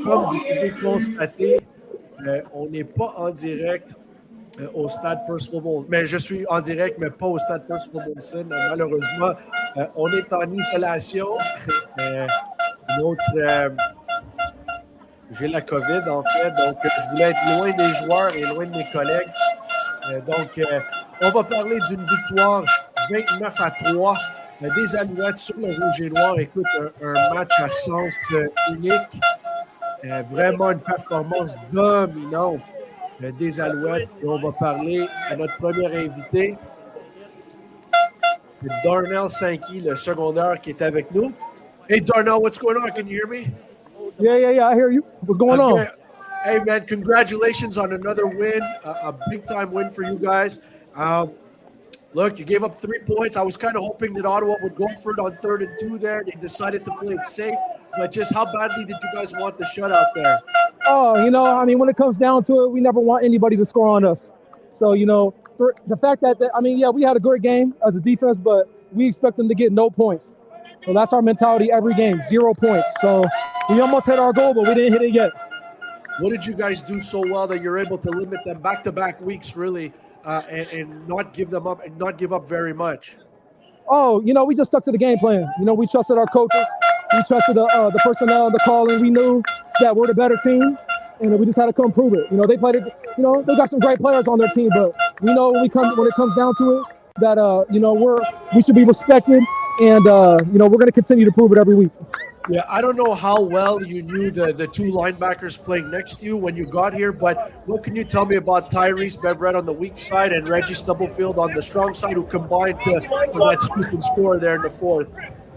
Comme vous pouvez constater, on n'est pas en direct au stade Percival Molson. Mais je suis en direct, mais pas au stade Percival Molson. Malheureusement, on est en isolation. J'ai la COVID, en fait, donc je voulais être loin des joueurs et loin de mes collègues. On va parler d'une victoire 29-3 des Alouettes sur le rouge et noir. Écoute, un match à sens unique. Vraiment une performance dominante des Alouettes. Et on va parler à notre premier invité, Darnell Sankey, le secondaire qui est avec nous. Hey, Darnell, what's going on? Can you hear me? Yeah, I hear you. What's going on? Hey, man, congratulations on another win, a big-time win for you guys. Look, you gave up 3 points. I was kind of hoping that Ottawa would go for it on 3rd and 2 there. They decided to play it safe. But just how badly did you guys want the shutout there? Oh, when it comes down to it, we never want anybody to score on us. So, the fact that, we had a great game as a defense, but we expect them to get no points. So that's our mentality every game, 0 points. So we almost hit our goal, but we didn't hit it yet. What did you guys do so well that you're able to limit them back-to-back weeks, really, and not give them up and not give up very much? Oh, we just stuck to the game plan. We trusted our coaches. We trusted the personnel, the calling. We knew that we're the better team, and we just had to come prove it. They played it. They got some great players on their team, but we know when it comes down to it that we should be respected, and we're going to continue to prove it every week. Yeah, I don't know how well you knew the two linebackers playing next to you when you got here, but what can you tell me about Tyrese Beverett on the weak side and Reggie Stubblefield on the strong side, who combined for that scoop and score there in the 4th?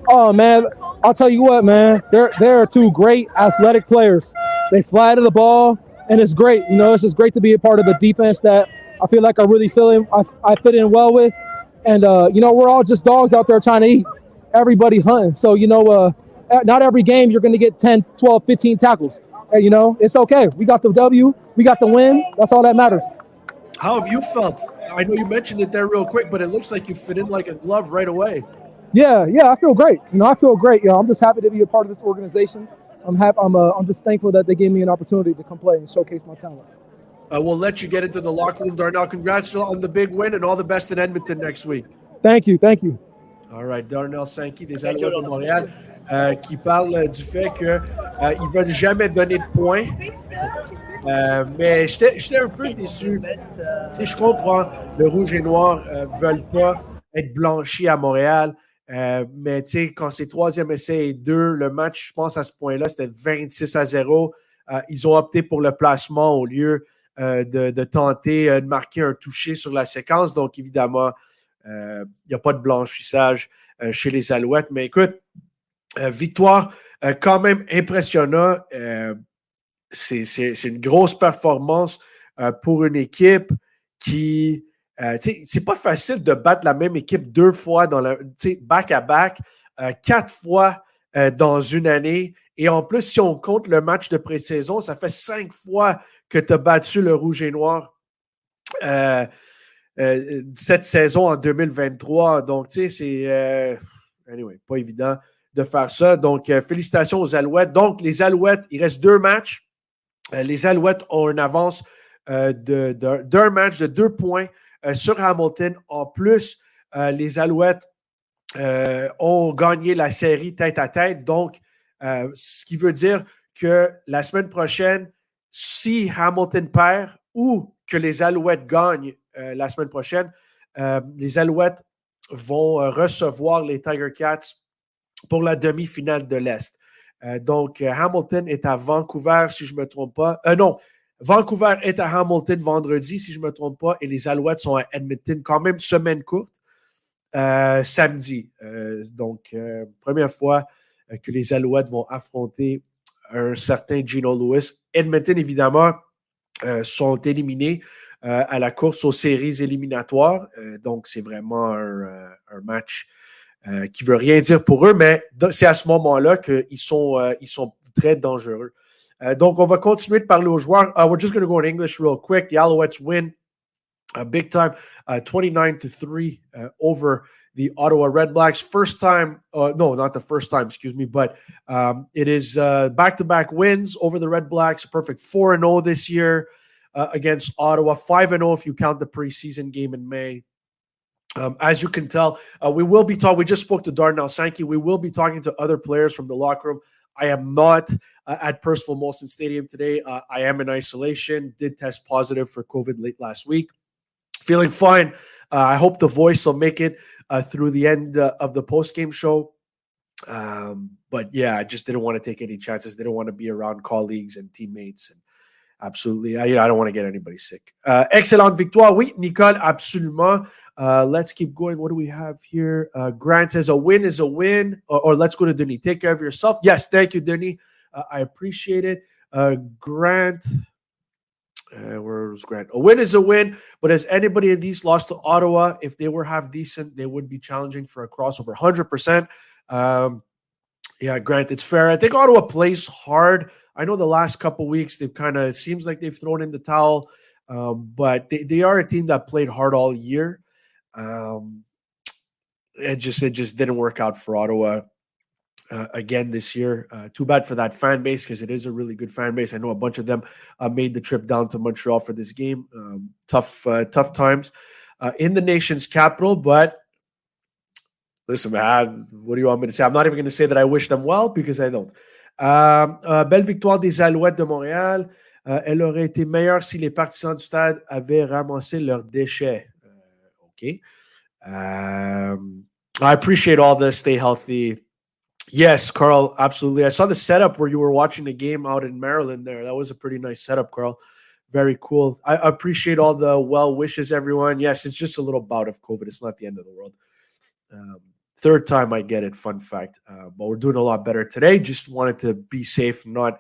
Oh, man, I'll tell you what, man. They're two great athletic players. They fly to the ball, and it's great. It's just great to be a part of a defense that I feel like I really I fit in well with. And, we're all just dogs out there trying to eat. Everybody hunting. So, not every game you're going to get 10, 12, 15 tackles. It's okay. We got the W. We got the win. That's all that matters. How have you felt? I know you mentioned it there real quick, but it looks like you fit in like a glove right away. Yeah, I feel great. I feel great. I'm just happy to be a part of this organization. I'm just thankful that they gave me an opportunity to come play and showcase my talents. We'll let you get into the locker room, Darnell. Congrats on the big win and all the best in Edmonton next week. Thank you. All right, Darnell Sankey des Alouettes de Montréal qui parle du fait qu'ils ne veulent jamais donner de points. Mais j'étais un peu déçu. Je comprends, le rouge et noir ne veulent pas être blanchis à Montréal. Mais quand c'est 3e essai et 2, le match, je pense à ce point-là, c'était 26-0. Ils ont opté pour le placement au lieu de tenter de marquer un touché sur la séquence. Donc, évidemment, il n'y a pas de blanchissage chez les Alouettes. Mais écoute, victoire quand même impressionnante. C'est une grosse performance pour une équipe qui... c'est pas facile de battre la même équipe 2 fois back-à-back, 4 fois dans une année. Et en plus, si on compte le match de pré-saison, ça fait 5 fois que tu as battu le Rouge et Noir cette saison en 2023. Donc, c'est pas évident de faire ça. Donc, félicitations aux Alouettes. Donc, les Alouettes, il reste 2 matchs. Les Alouettes ont une avance d'un match de 2 points sur Hamilton. En plus, les Alouettes ont gagné la série tête-à-tête. Donc, ce qui veut dire que la semaine prochaine, si Hamilton perd ou que les Alouettes gagnent la semaine prochaine, les Alouettes vont recevoir les Tiger Cats pour la demi-finale de l'Est. Donc, Hamilton est à Vancouver, si je ne me trompe pas. Non, Vancouver est à Hamilton vendredi, si je ne me trompe pas, et les Alouettes sont à Edmonton, quand même semaine courte, samedi. Donc, première fois que les Alouettes vont affronter un certain Gino Lewis. Edmonton, évidemment, sont éliminés à la course aux séries éliminatoires. Donc, c'est vraiment un match qui ne veut rien dire pour eux, mais c'est à ce moment-là qu'ils sont très dangereux. Donc, on va continuer de parler aux joueurs. We're just going to go in English real quick. The Alouettes win big time, 29-3 over the Ottawa Redblacks. First time, no, not the first time, excuse me, but it is back-to-back wins over the Redblacks. Perfect 4-0 this year against Ottawa. 5-0 if you count the preseason game in May. As you can tell, we will be talking. We just spoke to Darnell Sankey. We will be talking to other players from the locker room. I am not at Percival Molson Stadium today. I am in isolation. Did test positive for COVID late last week. Feeling fine. I hope the voice will make it through the end of the post-game show. But yeah, I just didn't want to take any chances. Didn't want to be around colleagues and teammates. And absolutely, I don't want to get anybody sick. Excellente victoire. Oui, Nicole, absolument. Let's keep going. What do we have here? Grant says a win is a win. Or let's go to Denis. Take care of yourself. Yes, thank you, Denis. I appreciate it. Grant. Where's Grant? A win is a win, but has anybody in these lost to Ottawa? If they were half decent, they would be challenging for a crossover. 100%. Yeah, Grant, it's fair. I think Ottawa plays hard. I know the last couple weeks, they've kind of seems like they've thrown in the towel, but they are a team that played hard all year. It just didn't work out for Ottawa again this year. Too bad for that fan base because it is a really good fan base. I know a bunch of them made the trip down to Montreal for this game. Tough times in the nation's capital, but listen, man, what do you want me to say? I'm not even going to say that I wish them well because I don't. Belle victoire des Alouettes de Montréal. Elle aurait été meilleure si les partisans du stade avaient ramassé leurs déchets. Okay. I appreciate all this. Stay healthy. Yes, Carl, absolutely. I saw the setup where you were watching the game out in Maryland there. That was a pretty nice setup, Carl. Very cool. I appreciate all the well wishes, everyone. Yes, it's just a little bout of COVID. It's not the end of the world. Third time I get it, fun fact. But we're doing a lot better today. Just wanted to be safe, not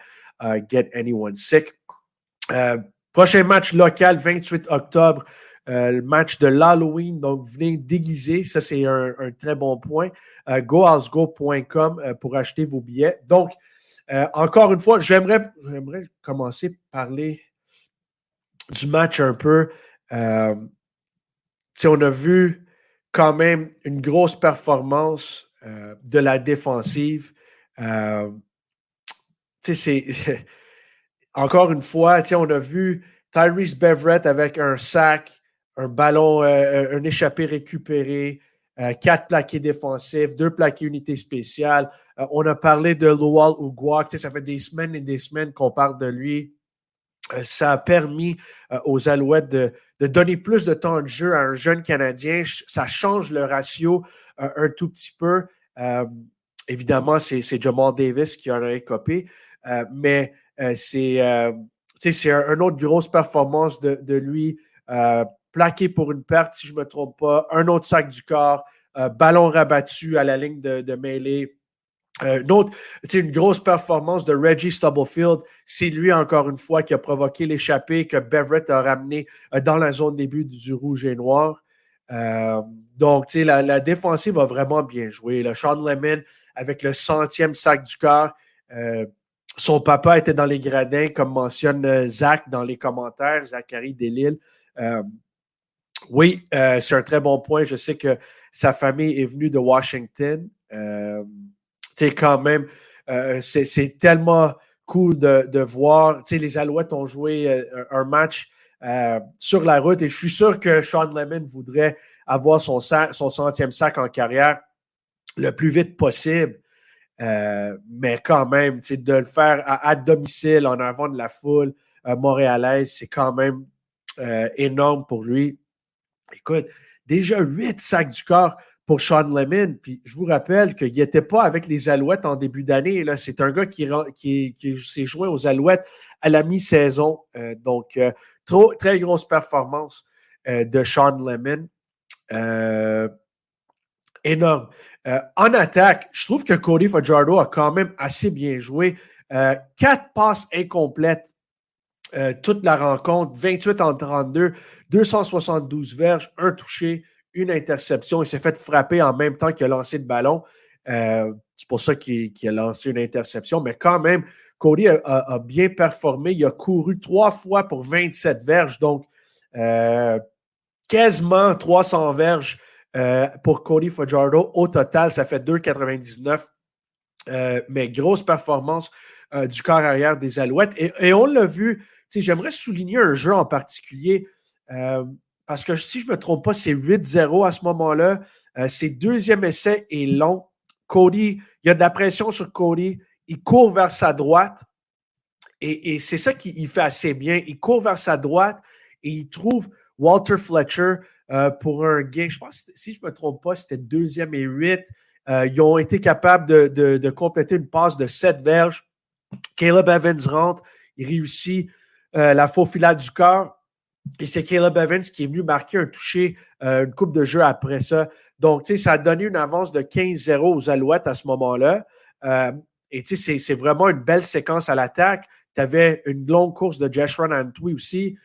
get anyone sick. Prochain match local, 28 octobre. Le match de l'Halloween, donc venez déguiser, ça c'est un très bon point. goalsgo.com pour acheter vos billets. Donc, encore une fois, j'aimerais commencer par parler du match un peu. On a vu quand même une grosse performance de la défensive. Encore une fois, on a vu Tyrese Beverett avec un sac, un ballon, un échappé récupéré, 4 plaqués défensifs, 2 plaqués unités spéciales. On a parlé de Lowell Uguak. Ça fait des semaines et des semaines qu'on parle de lui. Ça a permis aux Alouettes de donner plus de temps de jeu à un jeune Canadien. Ça change le ratio un tout petit peu. Évidemment, c'est Jamal Davis qui en a écopé, mais c'est une autre grosse performance de lui. Plaqué pour une perte, si je ne me trompe pas. Un autre sac du corps. Ballon rabattu à la ligne de mêlée. Une grosse performance de Reggie Stubblefield. C'est lui, encore une fois, qui a provoqué l'échappée que Beverett a ramené dans la zone début du rouge et noir. Donc, la défensive a vraiment bien joué. Le Sean Lemon, avec le 100e sac du corps, son papa était dans les gradins, comme mentionne Zach dans les commentaires, Zachary Delisle. Oui, c'est un très bon point. Je sais que sa famille est venue de Washington. Quand même, c'est tellement cool de voir. Les Alouettes ont joué un match sur la route et je suis sûr que Sean Lemon voudrait avoir son 100e sac en carrière le plus vite possible. Mais quand même, de le faire à domicile, en avant de la foule montréalaise, c'est quand même énorme pour lui. Écoute, déjà 8 sacs du corps pour Sean Lemon. Puis je vous rappelle qu'il n'était pas avec les Alouettes en début d'année. Là. C'est un gars qui s'est joint aux Alouettes à la mi-saison. Donc, très grosse performance de Sean Lemon. Énorme. En attaque, je trouve que Cody Fajardo a quand même assez bien joué. 4 passes incomplètes toute la rencontre, 28 en 32, 272 verges, 1 touché, 1 interception. Il s'est fait frapper en même temps qu'il a lancé le ballon. C'est pour ça qu'il a lancé une interception. Mais quand même, Cody a bien performé. Il a couru 3 fois pour 27 verges. Donc, quasiment 300 verges pour Cody Fajardo. Au total, ça fait 2,99. Mais grosse performance du corps arrière des Alouettes. Et on l'a vu, j'aimerais souligner un jeu en particulier, parce que si je ne me trompe pas, c'est 8-0 à ce moment-là. Ses deuxième essai est long. Cody, il y a de la pression sur Cody. Il court vers sa droite. Et c'est ça qu'il fait assez bien. Il court vers sa droite et il trouve Walter Fletcher pour un gain. Je pense, si je ne me trompe pas, c'était 2e et 8. Ils ont été capables de compléter une passe de 7 verges. Caleb Evans rentre. Il réussit la faufilade du corps. Et c'est Caleb Evans qui est venu marquer un toucher, une coupe de jeu après ça. Donc, ça a donné une avance de 15-0 aux Alouettes à ce moment-là. Et c'est vraiment une belle séquence à l'attaque. Tu avais une longue course de Jeshron Antwi aussi.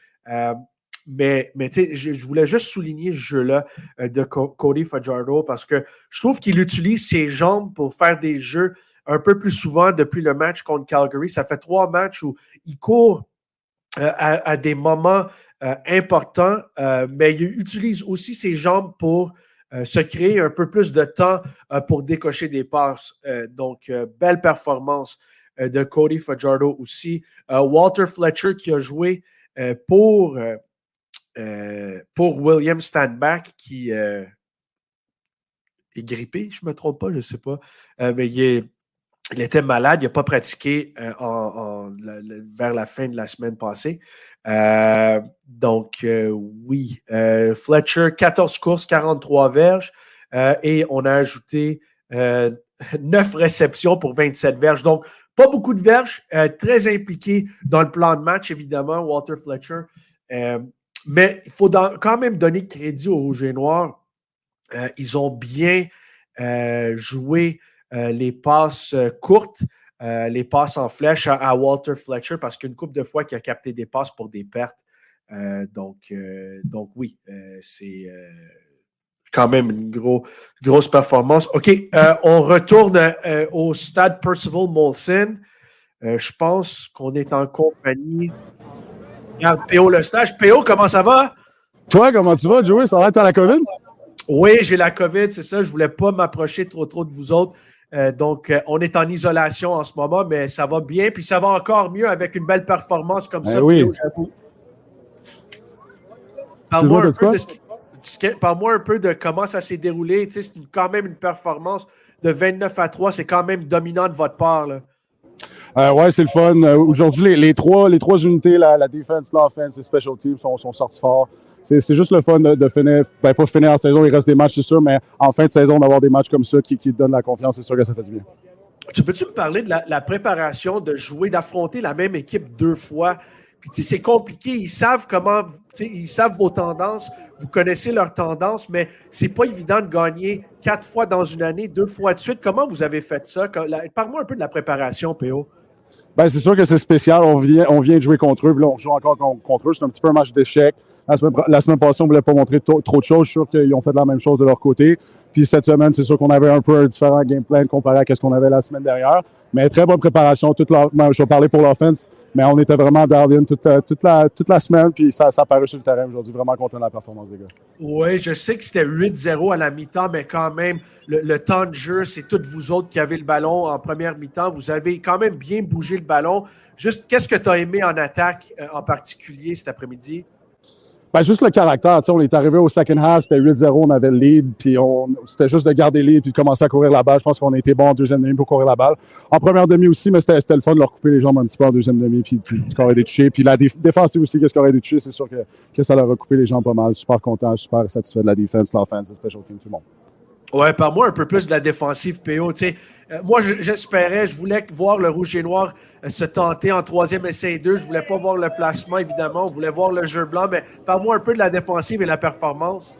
Mais je voulais juste souligner ce jeu-là de Cody Fajardo parce que je trouve qu'il utilise ses jambes pour faire des jeux un peu plus souvent depuis le match contre Calgary. Ça fait 3 matchs où il court à des moments importants, mais il utilise aussi ses jambes pour se créer un peu plus de temps pour décocher des passes. Donc, belle performance de Cody Fajardo aussi. Walter Fletcher qui a joué pour William Stanback qui est grippé, je ne me trompe pas, je ne sais pas. Mais il était malade, il n'a pas pratiqué vers la fin de la semaine passée. Oui, Fletcher, 14 courses, 43 verges, et on a ajouté 9 réceptions pour 27 verges. Donc, pas beaucoup de verges, très impliqué dans le plan de match, évidemment, Walter Fletcher. Mais il faut quand même donner crédit aux Rouges et Noirs. Ils ont bien joué les passes courtes, les passes en flèche à Walter Fletcher parce qu'une couple de fois qu'il a capté des passes pour des pertes. Donc oui, c'est quand même une grosse performance. OK, on retourne au stade Percival Molson. Je pense qu'on est en compagnie. Regarde, PO le stage. PO, comment ça va? Toi, comment tu vas, Joey? Ça va, t'as la COVID? Oui, j'ai la COVID, c'est ça. Je ne voulais pas m'approcher trop de vous autres. Donc, on est en isolation en ce moment, mais ça va bien. Puis ça va encore mieux avec une belle performance comme ça, oui. PO, j'avoue. Parle-moi un peu de comment ça s'est déroulé. Tu sais, c'est quand même une performance de 29-3. C'est quand même dominant de votre part, là. Oui, c'est le fun. Aujourd'hui, les trois unités, la defense, l'offense et special teams sont sortis forts. C'est juste le fun de finir, pas finir en saison, il reste des matchs, c'est sûr, mais en fin de saison, d'avoir des matchs comme ça qui te donnent la confiance, c'est sûr que ça fait du bien. Peux-tu me parler de la préparation, de jouer, d'affronter la même équipe 2 fois? Puis, c'est compliqué. Ils savent ils savent vos tendances. Vous connaissez leurs tendances, mais c'est pas évident de gagner 4 fois dans une année, 2 fois de suite. Comment vous avez fait ça? Parle-moi un peu de la préparation, PO. Ben, c'est sûr que c'est spécial. On vient de jouer contre eux, puis là, on joue encore contre eux. C'est un petit peu un match d'échec. La semaine passée, on ne voulait pas montrer trop de choses. Je suis sûr qu'ils ont fait la même chose de leur côté. Puis cette semaine, c'est sûr qu'on avait un peu un différent game plan comparé à ce qu'on avait la semaine dernière. Mais très bonne préparation. Je vais parler pour l'offense, mais on était vraiment down toute la semaine. Puis ça a paru sur le terrain aujourd'hui. Vraiment content de la performance des gars. Oui, je sais que c'était 8-0 à la mi-temps, mais quand même, le temps de jeu, c'est toutes vous autres qui avez le ballon en première mi-temps. Vous avez quand même bien bougé le ballon. Juste, qu'est-ce que tu as aimé en attaque en particulier cet après-midi? Ben, juste le caractère. On est arrivé au second half, c'était 8-0, on avait le lead, puis c'était juste de garder le lead puis de commencer à courir la balle. Je pense qu'on a été bon en deuxième demi pour courir la balle. En première demi aussi, mais c'était le fun de leur couper les jambes un petit peu en deuxième demi puis de scorer des touchés. Puis la défensive aussi, qu'est-ce qu'on aurait des touchés, c'est sûr que ça leur a coupé les jambes pas mal. Super content, super satisfait de la défense, l'offense, le special team, tout le monde. Ouais, parle-moi un peu plus de la défensive, PO. Moi, j'espérais, je voulais voir le Rouge et Noir se tenter en 3e essai 2. Je voulais pas voir le placement, évidemment. On voulait voir le jeu blanc, mais parle-moi un peu de la défensive et la performance.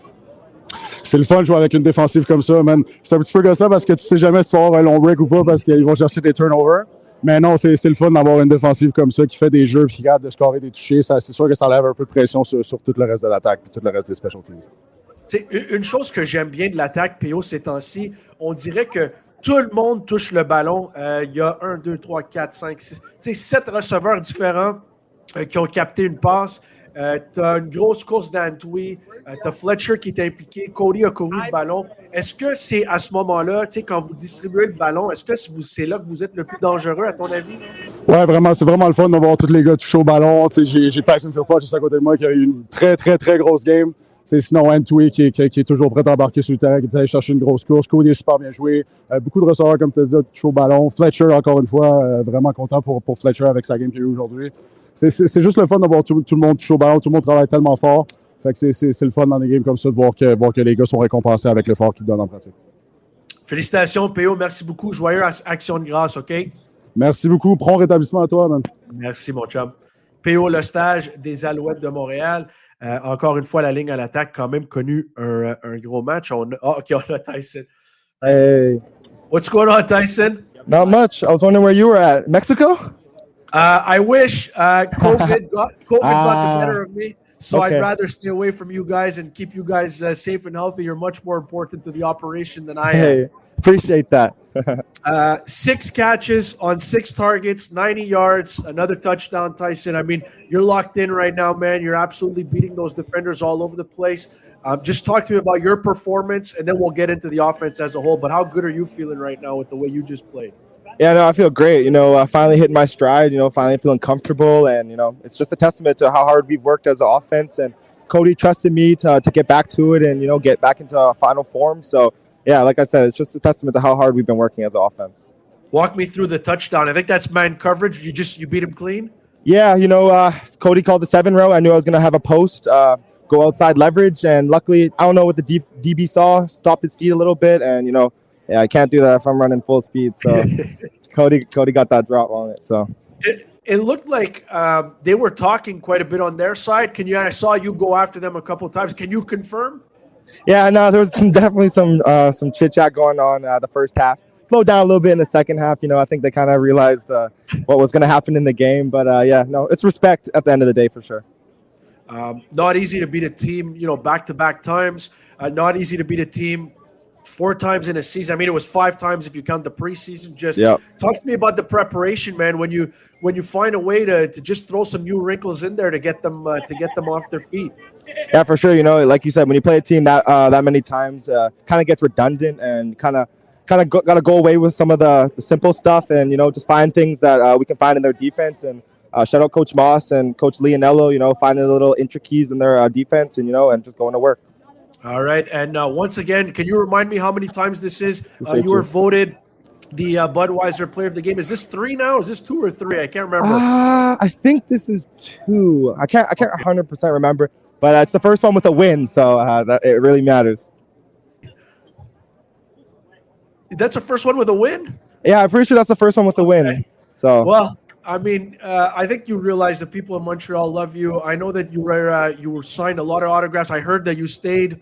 C'est le fun de jouer avec une défensive comme ça, man. C'est un petit peu comme ça parce que tu sais jamais si tu vas avoir un long break ou pas parce qu'ils vont chercher des turnovers. Mais non, c'est le fun d'avoir une défensive comme ça qui fait des jeux et qui garde de scorer des touchés. C'est sûr que ça lève un peu de pression sur tout le reste de l'attaque et tout le reste des special teams. Une chose que j'aime bien de l'attaque, PO, ces temps-ci, on dirait que tout le monde touche le ballon. Il y a 1, 2, 3, 4, 5, 6, 7 receveurs différents qui ont capté une passe. Tu as une grosse course d'Antwi. Tu as Fletcher qui est impliqué. Cody a couru le ballon. Est-ce que c'est à ce moment-là, quand vous distribuez le ballon, est-ce que c'est là que vous êtes le plus dangereux, à ton avis? Ouais, vraiment, c'est vraiment le fun de voir tous les gars toucher au ballon. J'ai Tyson Philpott juste à côté de moi qui a eu une très, très, très grosse game. Sinon, Antwi qui est toujours prêt à embarquer sur le terrain, qui est allé chercher une grosse course. Cody est super bien joué. Beaucoup de receveurs, comme tu as dit, touchent au ballon. Fletcher, encore une fois, vraiment content pour Fletcher avec sa game qu'il a eu aujourd'hui. C'est juste le fun de voir tout le monde toucher au ballon. Tout le monde travaille tellement fort. Fait que c'est le fun dans des games comme ça de voir que les gars sont récompensés avec l'effort qu'ils donnent en pratique. Félicitations, PO. Merci beaucoup. Joyeux Action de grâce, OK? Merci beaucoup. Prompt rétablissement à toi, man. Merci, mon chum. PO, le stage des Alouettes de Montréal. Encore une fois, la ligne à l'attaque, quand même connu un gros match. OK, on a Tyson. Hey. What's going on, Tyson? Not much. I was wondering where you were at. Mexico? I wish COVID got the better of me. So okay. I'd rather stay away from you guys and keep you guys safe and healthy. You're much more important to the operation than I am. Hey, appreciate that. 6 catches on 6 targets, 90 yards, another touchdown, Tyson. I mean, you're locked in right now, man. You're absolutely beating those defenders all over the place. Just talk to me about your performance, and then we'll get into the offense as a whole. But how good are you feeling right now with the way you just played? Yeah, no, I feel great. Finally hitting my stride, finally feeling comfortable. And, it's just a testament to how hard we've worked as an offense. And Cody trusted me to get back to it and, get back into final form. So, yeah, like I said, it's just a testament to how hard we've been working as an offense. Walk me through the touchdown. I think that's man coverage. You beat him clean? Yeah, Cody called the 7 row. I knew I was going to have a post, go outside leverage. And luckily, I don't know what the DB saw, stop his feet a little bit. And, yeah, I can't do that if I'm running full speed. So Cody got that drop on it. So it looked like they were talking quite a bit on their side. I saw you go after them a couple of times. Can you confirm? Yeah, no, there was definitely some chit chat going on the first half. Slowed down a little bit in the second half. I think they kind of realized what was going to happen in the game. But yeah, no, it's respect at the end of the day for sure. Not easy to beat a team, back-to-back times. Not easy to beat a team 4 times in a season. I mean, it was 5 times if you count the preseason. Talk to me about the preparation, man. When you find a way to just throw some new wrinkles in there to get them off their feet. Yeah, for sure. Like you said, when you play a team that many times, kind of gets redundant and kind of got to go away with some of the simple stuff and just find things that we can find in their defense. And shout out Coach Moss and Coach Leonello. Finding the little intricacies in their defense and and just going to work. All right. And once again, can you remind me how many times this is? You were voted the Budweiser player of the game. Is this 3 now? Is this 2 or 3? I can't remember. I think this is 2. I can't 100% remember, but it's the first one with a win, so it really matters. That's the first one with a win? Yeah, I'm pretty sure that's the first one with a win. Okay. So well, I mean, I think you realize that people in Montreal love you. I know that you were signed a lot of autographs. I heard that you stayed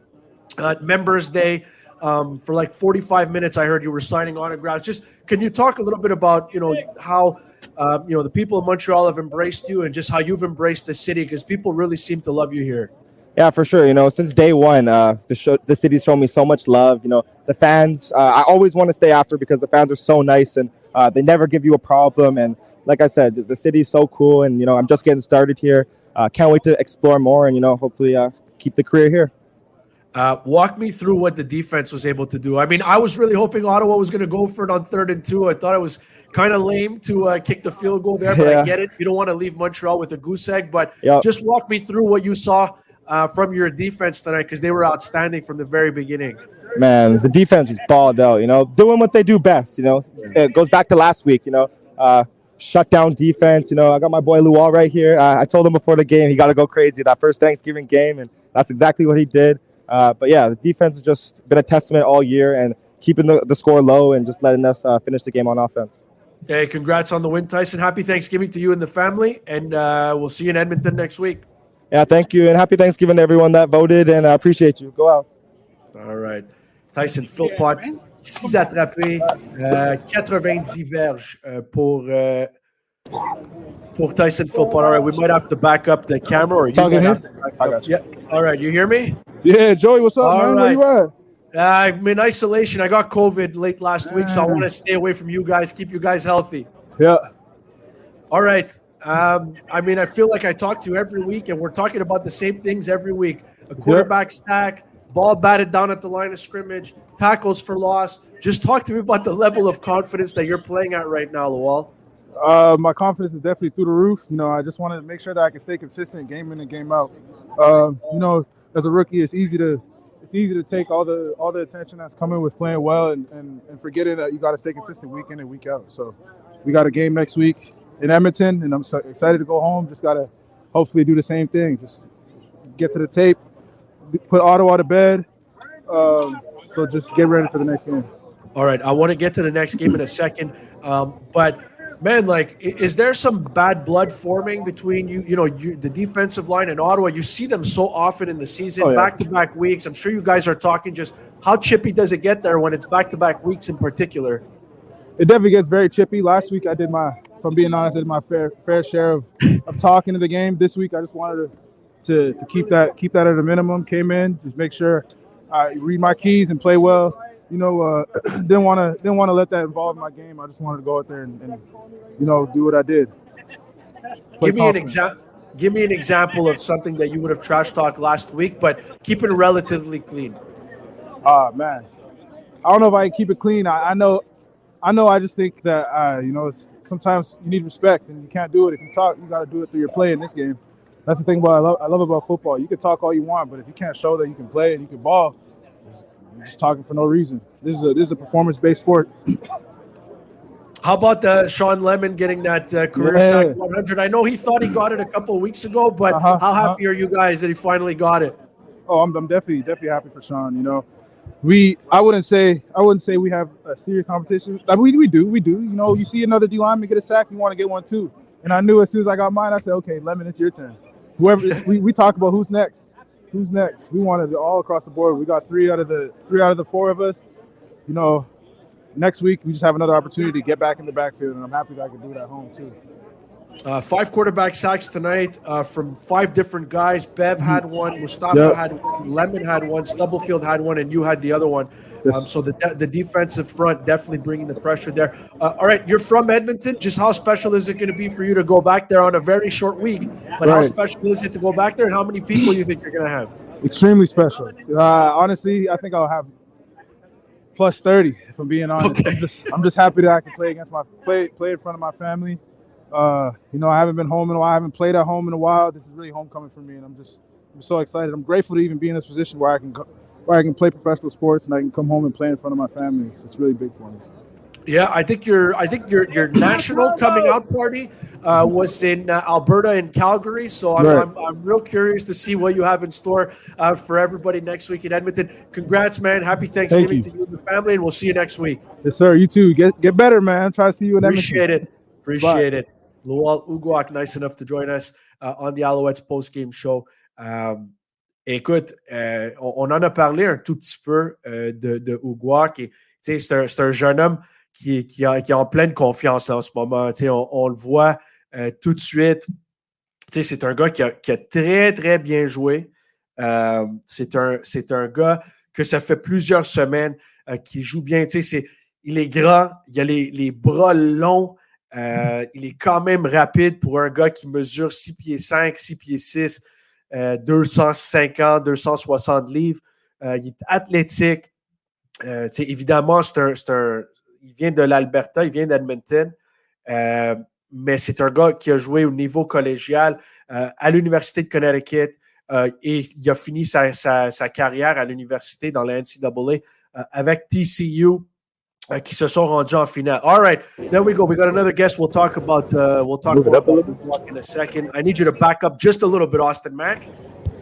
at Members Day for like 45 minutes. I heard you were signing autographs. Just can you talk a little bit about how the people in Montreal have embraced you and just how you've embraced the city, because people really seem to love you here. Yeah, for sure. Since day one, the city's shown me so much love. The fans. I always want to stay after because the fans are so nice and they never give you a problem. And like I said, the city's so cool, and I'm just getting started here. Can't wait to explore more and hopefully keep the career here. Walk me through what the defense was able to do. I mean, I was really hoping Ottawa was going to go for it on 3rd and 2. I thought it was kind of lame to kick the field goal there, but yeah. I get it. You don't want to leave Montreal with a goose egg, but just walk me through what you saw from your defense tonight, because they were outstanding from the very beginning. Man, the defense is balled out, doing what they do best. It goes back to last week, shut down defense. I got my boy Luau right here. I told him before the game he got to go crazy that first Thanksgiving game, and that's exactly what he did. But yeah, the defense has just been a testament all year and keeping the score low and just letting us finish the game on offense. Hey, congrats on the win, Tyson. Happy Thanksgiving to you and the family, and we'll see you in Edmonton next week. Yeah, thank you, and happy Thanksgiving to everyone that voted, and I appreciate you. Go out. All right. Tyson Philpott, 6 attrapés, 90 verges pour Tyson Philpott. All right, we might have to back up the camera. Or you talking here? Yeah. All right, you hear me? Yeah, Joey, what's up, man? Right. Where you at? I'm in isolation. I got COVID late last week, so I want to stay away from you guys, keep you guys healthy. Yeah. All right. I mean, I feel like I talk to you every week, and we're talking about the same things every week. A quarterback stack, ball batted down at the line of scrimmage, tackles for loss. Just talk to me about the level of confidence that you're playing at right now, Lowell. My confidence is definitely through the roof. You know, I just want to make sure that I can stay consistent game in and game out. You know, as a rookie, it's easy to take all the attention that's coming with playing well and forgetting that you got to stay consistent week in and week out. So we got a game next week in Edmonton, and I'm so excited to go home. Just got to hopefully do the same thing. Just get to the tape, put Ottawa to bed. So just get ready for the next game. All right, I want to get to the next game in a second, but man, like, is there some bad blood forming between the defensive line and Ottawa? You see them so often in the season, back-to-back weeks. I'm sure you guys are talking just how chippy does it get there when it's back-to-back weeks in particular? It definitely gets very chippy. Last week I did if I'm being honest, I did my fair share of talking to the game. This week I just wanted to keep that at a minimum. Came in, just make sure I read my keys and play well. You know, didn't want to let that involve my game. I just wanted to go out there and you know, do what I did. Give me an example of something that you would have trash talked last week, but keep it relatively clean. Man, I don't know if I can keep it clean. I know. I just think that you know, sometimes you need respect, and you can't do it if you talk. You got to do it through your play in this game. That's the thing I love about football. You can talk all you want, but if you can't show that you can play and you can ball, you're just talking for no reason. This is a performance-based sport. How about Sean Lemon getting that career sack 100? I know he thought he got it a couple of weeks ago, but how happy are you guys that he finally got it? Oh, I'm definitely happy for Sean. You know, I wouldn't say we have a serious competition. Like we do. You know, you see another D lineman get a sack, you want to get one too. And I knew as soon as I got mine, I said, okay, Lemon, it's your turn. Whoever we talk about who's next. Who's next? We wanted it all across the board. We got three out of the four of us. You know, next week we just have another opportunity to get back in the backfield, and I'm happy that I can do it at home too. 5 quarterback sacks tonight from 5 different guys. Bev had one, Mustafa had one, Lemon had one, Stubblefield had one, and you had the other one. So the defensive front definitely bringing the pressure there. All right, you're from Edmonton. Just how special is it going to be for you to go back there on a very short week? But how special is it to go back there, and how many people you think you're going to have? Extremely special. Honestly, I think I'll have plus 30, if I'm being honest. Okay. I'm just happy that I can play in front of my family. You know, I haven't been home in a while. I haven't played at home in a while. This is really homecoming for me, and I'm so excited. I'm grateful to even be in this position where I can play professional sports and I can come home and play in front of my family. So it's really big for me. Yeah, I think your national coming out party was in Alberta and Calgary. So I'm real curious to see what you have in store for everybody next week in Edmonton. Congrats, man! Happy Thanksgiving to you and the family, and we'll see you next week. Yes, sir. You too. Get better, man. Try to see you in Edmonton. Appreciate it. Lowell Uguak, nice enough to join us on the Alouettes post-game show. Écoute, on en a parlé un tout petit peu de Uguak. C'est un jeune homme qui est en pleine confiance en ce moment. On le voit tout de suite. C'est un gars qui a très, très bien joué. C'est un gars que ça fait plusieurs semaines qui joue bien. Il est grand, il a les bras longs. Il est quand même rapide pour un gars qui mesure 6 pieds 5, 6 pieds 6, 250, 260 livres. Il est athlétique. Évidemment, il vient de l'Alberta, il vient d'Edmonton, mais c'est un gars qui a joué au niveau collégial à l'Université de Connecticut et il a fini sa carrière à l'université dans la NCAA avec TCU. Qui se sont rendus en finale. All right, there we go. We got another guest. We'll talk about in a second. I need you to back up just a little bit, Austin Mack.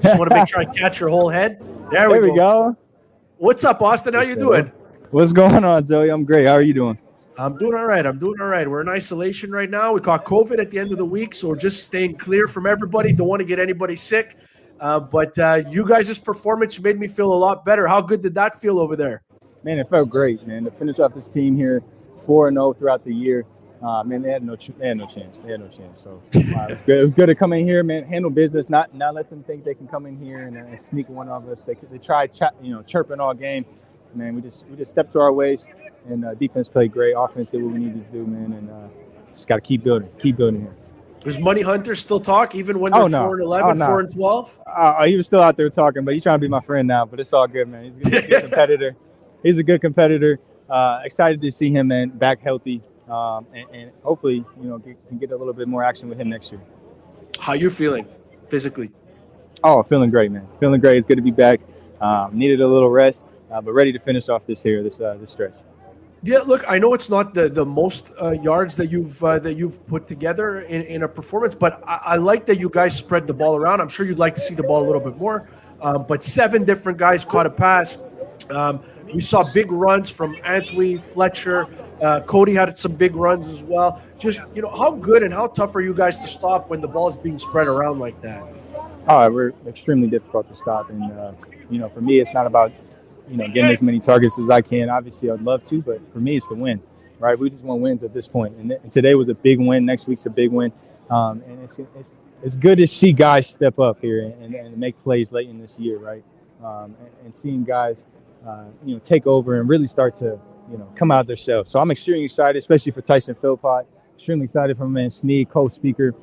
Just want to make sure I catch your whole head. There we go. What's up, Austin? How you doing? What's going on, Joey? I'm great. How are you doing? I'm doing all right. We're in isolation right now. We caught COVID at the end of the week, so we're just staying clear from everybody. Don't want to get anybody sick. But you guys' performance made me feel a lot better. How good did that feel over there? Man, it felt great, man. To finish off this team here 4-0 throughout the year, man, they had no chance. So it was good to come in here, man, handle business, not let them think they can come in here and sneak one of us. They tried, chirping all game. Man, we just stepped to our waist, and defense played great. Offense did what we needed to do, man, and just got to keep building here. Does Money Hunter still talk even when they're 4-11, 4-12? He was still out there talking, but he's trying to be my friend now. But it's all good, man. He's a good competitor. He's a good competitor. Excited to see him, man, back healthy, and hopefully, can get a little bit more action with him next year. How you feeling physically? Oh, feeling great, man. Feeling great. It's good to be back. Needed a little rest, but ready to finish off this stretch. Yeah, look, I know it's not the most yards that you've put together in a performance, but I like that you guys spread the ball around. I'm sure you'd like to see the ball a little bit more, but 7 different guys caught a pass. We saw big runs from Antwi, Fletcher. Cody had some big runs as well. Just, how good and how tough are you guys to stop when the ball is being spread around like that? We're extremely difficult to stop, and for me, it's not about getting as many targets as I can. Obviously, I'd love to, but for me, it's the win, right? We just want wins at this point. And today was a big win. Next week's a big win. And it's good to see guys step up here and make plays late in this year, right? And seeing guys, take over and really start to, come out of their shell. So I'm extremely excited, especially for Tyson Philpott. Extremely excited for my man Snead, co-speaker.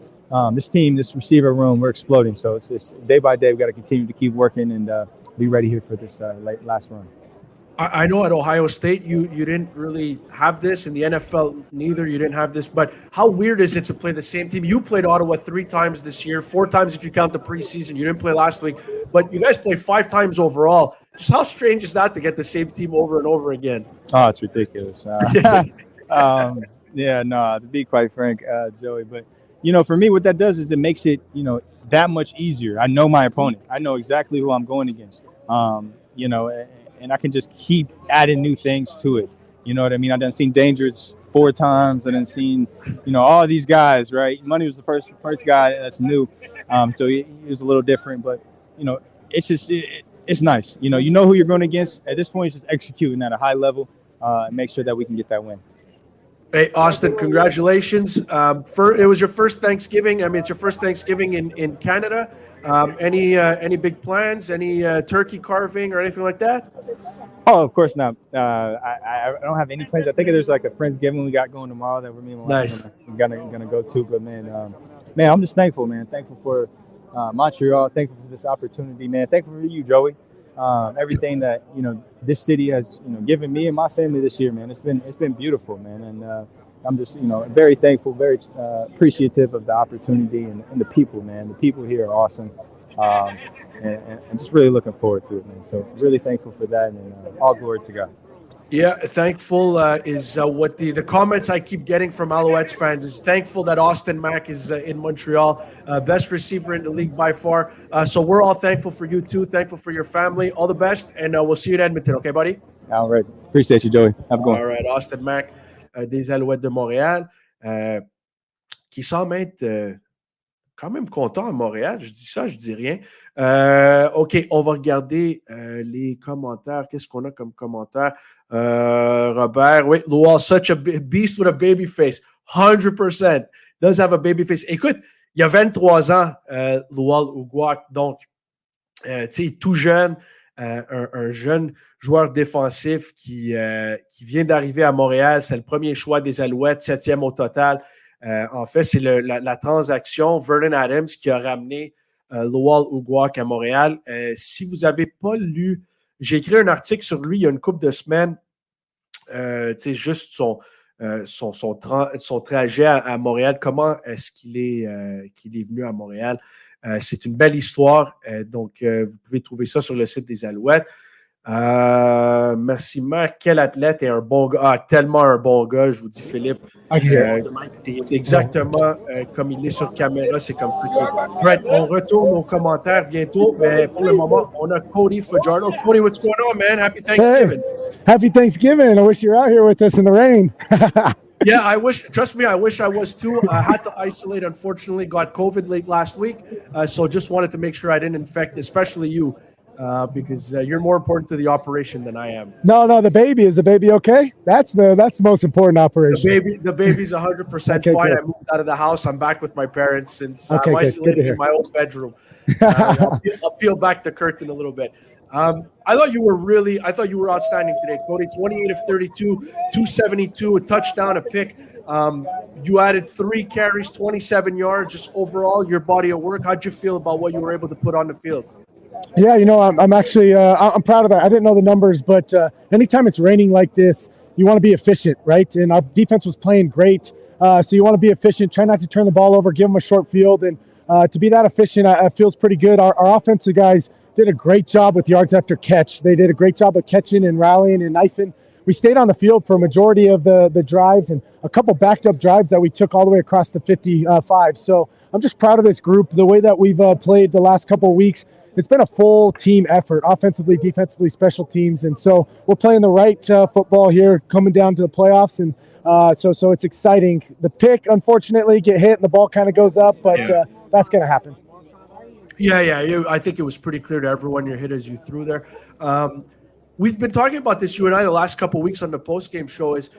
This team, this receiver room, we're exploding. So it's just day by day, we've got to continue to keep working and be ready here for this last run. I know at Ohio State you didn't really have this. In the NFL, neither. You didn't have this. But how weird is it to play the same team? You played Ottawa 3 times this year, 4 times if you count the preseason. You didn't play last week. But you guys played 5 times overall. Just how strange is that to get the same team over and over again? Oh, it's ridiculous. To be quite frank, Joey. But, for me, what that does is it makes it, that much easier. I know my opponent. I know exactly who I'm going against. And I can just keep adding new things to it. You know what I mean? I done seen Dangerous 4 times. I done seen, all these guys, right? Money was the first guy that's new. So he was a little different, but, it's just, it's nice. You know who you're going against. At this point, it's just executing at a high level and make sure that we can get that win. Hey, Austin, congratulations. It was your first Thanksgiving. I mean, it's your first Thanksgiving in Canada. Any big plans? Any turkey carving or anything like that? Oh, of course not. I don't have any plans. I think there's like a Friendsgiving we got going tomorrow that me and my wife are gonna go to. But man, I'm just thankful, man. Thankful for Montreal. Thankful for this opportunity, man. Thankful for you, Joey. Everything that this city has given me and my family this year, man. It's been beautiful, man, and I'm just very thankful, very appreciative of the opportunity and the people, man. The people here are awesome, and just really looking forward to it, man. So really thankful for that, and all glory to God. Yeah, thankful is what the comments I keep getting from Alouettes fans is thankful that Austin Mack is in Montreal, best receiver in the league by far. So we're all thankful for you too, thankful for your family. All the best, and we'll see you in Edmonton, okay, buddy? All right. Appreciate you, Joey. Have a good one. All right, Austin Mack des Alouettes de Montréal, qui semble être quand même content à Montréal. Je dis ça, je dis rien. OK, on va regarder les commentaires. Qu'est-ce qu'on a comme commentaire? Robert, oui, Lual, such a beast with a baby face. 100%. Does have a baby face. Écoute, il y a 23 ans, Lual Ugwak, donc, tu sais, tout jeune, un jeune joueur défensif qui vient d'arriver à Montréal. C'est le premier choix des Alouettes, 7e au total. En fait, c'est la transaction Vernon Adams qui a ramené Lual Ugwak à Montréal. Si vous n'avez pas lu, j'ai écrit un article sur lui il y a une couple de semaines, juste son trajet à Montréal, comment est-ce qu'il est venu à Montréal. C'est une belle histoire, donc vous pouvez trouver ça sur le site des Alouettes. Merci, Marc. Quel athlète et un bon gars. Ah, tellement un bon gars, je vous dis, Philippe. Il est exactement comme il est sur caméra. C'est comme ça qu'il est. Right, on retourne aux commentaires bientôt, mais pour le moment, on a Cody Fajardo. Cody, what's going on, man? Happy Thanksgiving. Hey, happy Thanksgiving. I wish you were out here with us in the rain. Yeah, I wish I was too. I had to isolate, unfortunately, got COVID late last week. So just wanted to make sure I didn't infect, especially you. Because you're more important to the operation than I am. No, the baby. Is the baby okay? That's the most important operation. The baby's 100% okay, fine. Good. I moved out of the house. I'm back with my parents since I'm isolated in my old bedroom. I'll peel back the curtain a little bit. I thought you were outstanding today, Cody. 28 of 32, 272, a touchdown, a pick. You added 3 carries, 27 yards, just overall your body of work. How'd you feel about what you were able to put on the field? Yeah, I'm actually I'm proud of that. I didn't know the numbers, but anytime it's raining like this, you want to be efficient, right? And our defense was playing great, so you want to be efficient. Try not to turn the ball over, give them a short field, and to be that efficient, it feels pretty good. Our offensive guys did a great job with yards after catch. They did a great job of catching and rallying and knifing. We stayed on the field for a majority of the drives and a couple backed up drives that we took all the way across the 55. So I'm just proud of this group, the way that we've played the last couple of weeks. It's been a full team effort, offensively, defensively, special teams. And so we're playing the right football here, coming down to the playoffs. And so it's exciting. The pick, unfortunately, get hit and the ball kind of goes up, but that's going to happen. Yeah. I think it was pretty clear to everyone your hit as you threw there. We've been talking about this, you and I, the last couple of weeks on the post-game show is,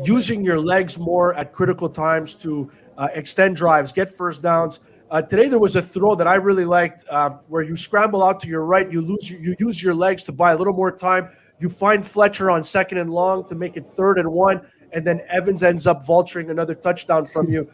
using your legs more at critical times to extend drives, get first downs. Today there was a throw that I really liked where you scramble out to your right, you use your legs to buy a little more time. You find Fletcher on 2nd and long to make it 3rd and 1, and then Evans ends up vulturing another touchdown from you.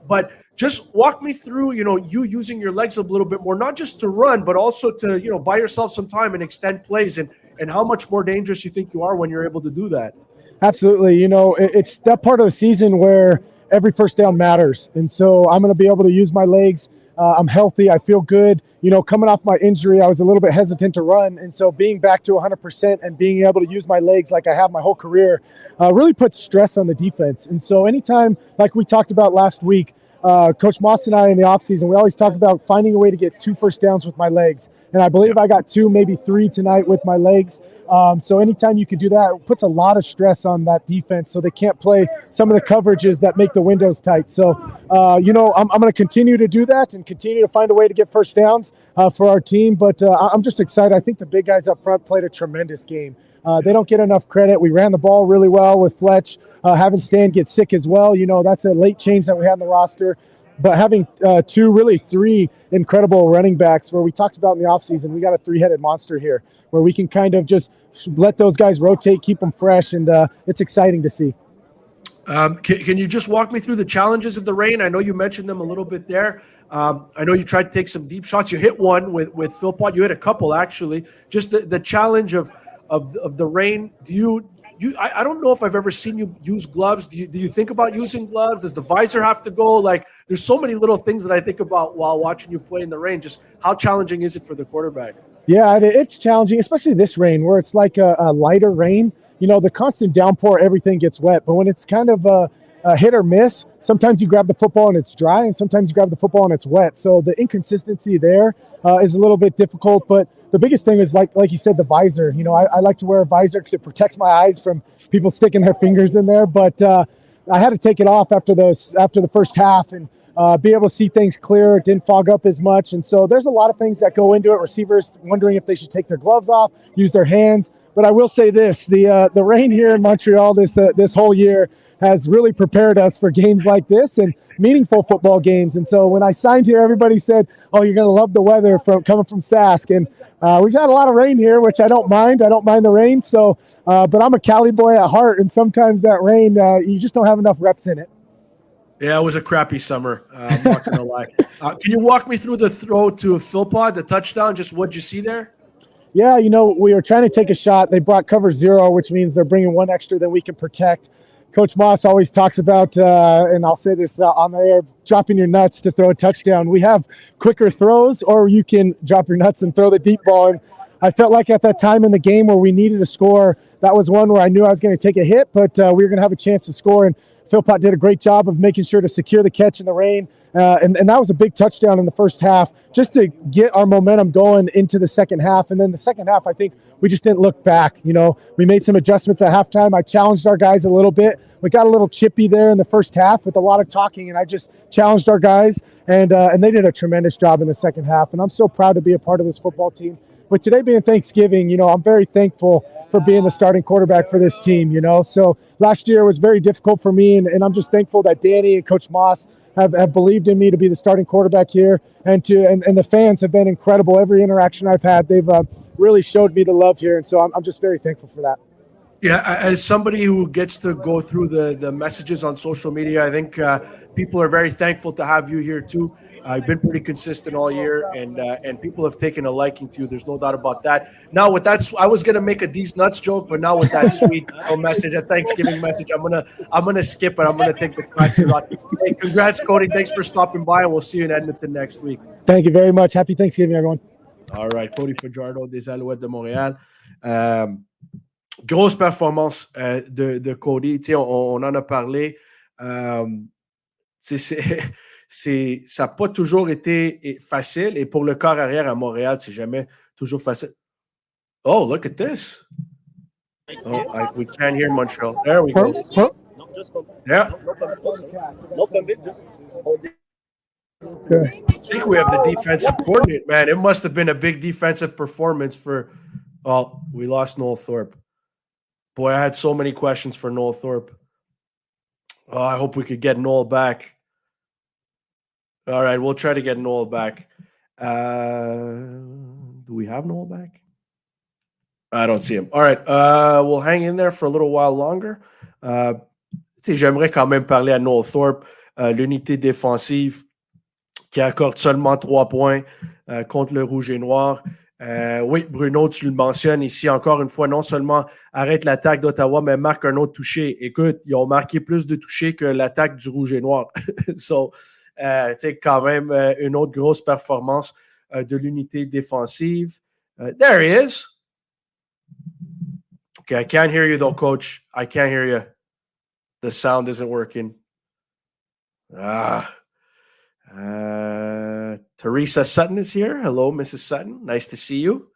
But just walk me through, you using your legs a little bit more, not just to run, but also to, buy yourself some time and extend plays, and how much more dangerous you think you are when you're able to do that. Absolutely. It's that part of the season where every first down matters. And so I'm going to be able to use my legs. I'm healthy. I feel good. Coming off my injury, I was a little bit hesitant to run. And so being back to 100% and being able to use my legs like I have my whole career really puts stress on the defense. And so anytime, like we talked about last week, Coach Moss and I in the offseason, we always talk about finding a way to get 2 first downs with my legs. And I believe I got 2, maybe 3 tonight with my legs. So anytime you can do that, it puts a lot of stress on that defense so they can't play some of the coverages that make the windows tight. So, I'm going to continue to do that and continue to find a way to get first downs for our team. But I'm just excited. I think the big guys up front played a tremendous game. They don't get enough credit. We ran the ball really well with Fletch. Having Stan get sick as well, that's a late change that we had in the roster. But having 2, really 3 incredible running backs where we talked about in the offseason, we got a 3-headed monster here where we can kind of just let those guys rotate, keep them fresh, and it's exciting to see. Can you just walk me through the challenges of the rain? I know you mentioned them a little bit there. I know you tried to take some deep shots. You hit one with Philpott. You hit a couple, actually. Just the challenge of the rain. I don't know if I've ever seen you use gloves. Do you think about using gloves? Does the visor have to go? Like, there's so many little things that I think about while watching you play in the rain. Just how challenging is it for the quarterback? Yeah, it's challenging, especially this rain where it's like a lighter rain. The constant downpour, everything gets wet. But when it's kind of a hit or miss, sometimes you grab the football and it's dry, and sometimes you grab the football and it's wet. So the inconsistency there is a little bit difficult. But the biggest thing is, like you said, the visor. I like to wear a visor because it protects my eyes from people sticking their fingers in there. But I had to take it off after the first half and be able to see things clear. It didn't fog up as much. And so there's a lot of things that go into it. Receivers wondering if they should take their gloves off, use their hands. But I will say this, the rain here in Montreal this whole year has really prepared us for games like this and meaningful football games. And so when I signed here, everybody said, "Oh, you're going to love the weather coming from Sask." And we've had a lot of rain here, which I don't mind. I don't mind the rain. So, but I'm a Cali boy at heart, and sometimes that rain, you just don't have enough reps in it. Yeah, it was a crappy summer. I'm not going to lie. Can you walk me through the throw to Philpott, the touchdown? Just what'd you see there? Yeah, we were trying to take a shot. They brought cover 0, which means they're bringing 1 extra than we can protect. Coach Moss always talks about, and I'll say this on the air, dropping your nuts to throw a touchdown. We have quicker throws, or you can drop your nuts and throw the deep ball. And I felt like at that time in the game where we needed a score, that was one where I knew I was going to take a hit, but we were going to have a chance to score. And Philpott did a great job of making sure to secure the catch in the rain. And that was a big touchdown in the first half just to get our momentum going into the second half. And then the second half, I think we just didn't look back. We made some adjustments at halftime. I challenged our guys a little bit. We got a little chippy there in the first half with a lot of talking, and I just challenged our guys, and they did a tremendous job in the second half. And I'm so proud to be a part of this football team. With today being Thanksgiving, I'm very thankful for being the starting quarterback for this team, So last year was very difficult for me, and I'm just thankful that Danny and Coach Moss have believed in me to be the starting quarterback here, and the fans have been incredible. Every interaction I've had, they've really showed me the love here, and so I'm just very thankful for that. Yeah, as somebody who gets to go through the messages on social media, I think people are very thankful to have you here too. You've been pretty consistent all year, and people have taken a liking to you. There's no doubt about that. Now, with that, I was gonna make a D's nuts joke, but now with that sweet message, a Thanksgiving message, I'm gonna skip it. I'm gonna take the classy route. Hey, congrats, Cody. Thanks for stopping by, and we'll see you in Edmonton next week. Thank you very much. Happy Thanksgiving, everyone. All right, Cody Fajardo des Alouettes de Montréal. Grosse performance de Cody. On en a parlé. Ça n'a pas toujours été facile. Et pour le corps arrière à Montréal, c'est jamais toujours facile. Oh, look at this. Oh, we can't hear Montreal. There we go. Yeah. I think we have the defensive coordinator. Man, it must have been a big defensive performance for. Oh, we lost Noel Thorpe. Boy, I had so many questions for Noel Thorpe. Oh, I hope we could get Noel back. All right, we'll try to get Noel back. Do we have Noel back? I don't see him. All right, we'll hang in there for a little while longer. J'aimerais quand même parler à Noel Thorpe, l'unité défensive qui accorde seulement 3 points contre le Rouge et Noir. Oui, Bruno, tu le mentionnes ici encore une fois, non seulement arrête l'attaque d'Ottawa, mais marque un autre touché. Écoute, ils ont marqué plus de touchés que l'attaque du Rouge et Noir. So, quand même une autre grosse performance de l'unité défensive. There he is. Okay, I can't hear you though, Coach. I can't hear you. The sound isn't working. Teresa Sutton is here. Hello, Mrs. Sutton. Nice to see you.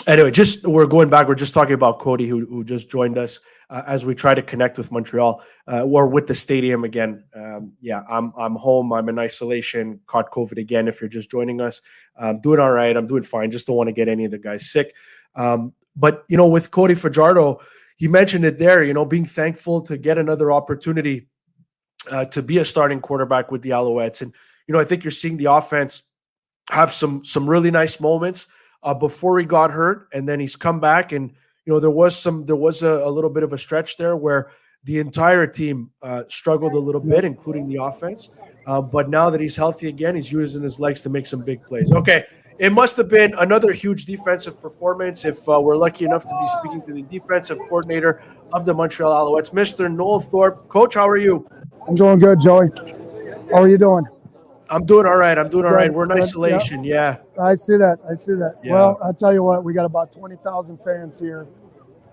Anyway, we're going back. We're just talking about Cody, who just joined us as we try to connect with Montreal or with the stadium again. I'm home. I'm in isolation. Caught COVID again. If you're just joining us, I'm doing all right. I'm doing fine. Just don't want to get any of the guys sick. But with Cody Fajardo, he mentioned it there. Being thankful to get another opportunity. To be a starting quarterback with the Alouettes. And, I think you're seeing the offense have some really nice moments before he got hurt. And then he's come back and, there was a little bit of a stretch there where the entire team struggled a little bit, including the offense. But now that he's healthy again, he's using his legs to make some big plays. Okay. It must have been another huge defensive performance if we're lucky enough to be speaking to the defensive coordinator of the Montreal Alouettes, Mr. Noel Thorpe. Coach, how are you? I'm doing good, Joey. How are you doing? I'm doing all right. We're in isolation, yeah. I see that. Yeah. Well, I'll tell you what, we got about 20,000 fans here,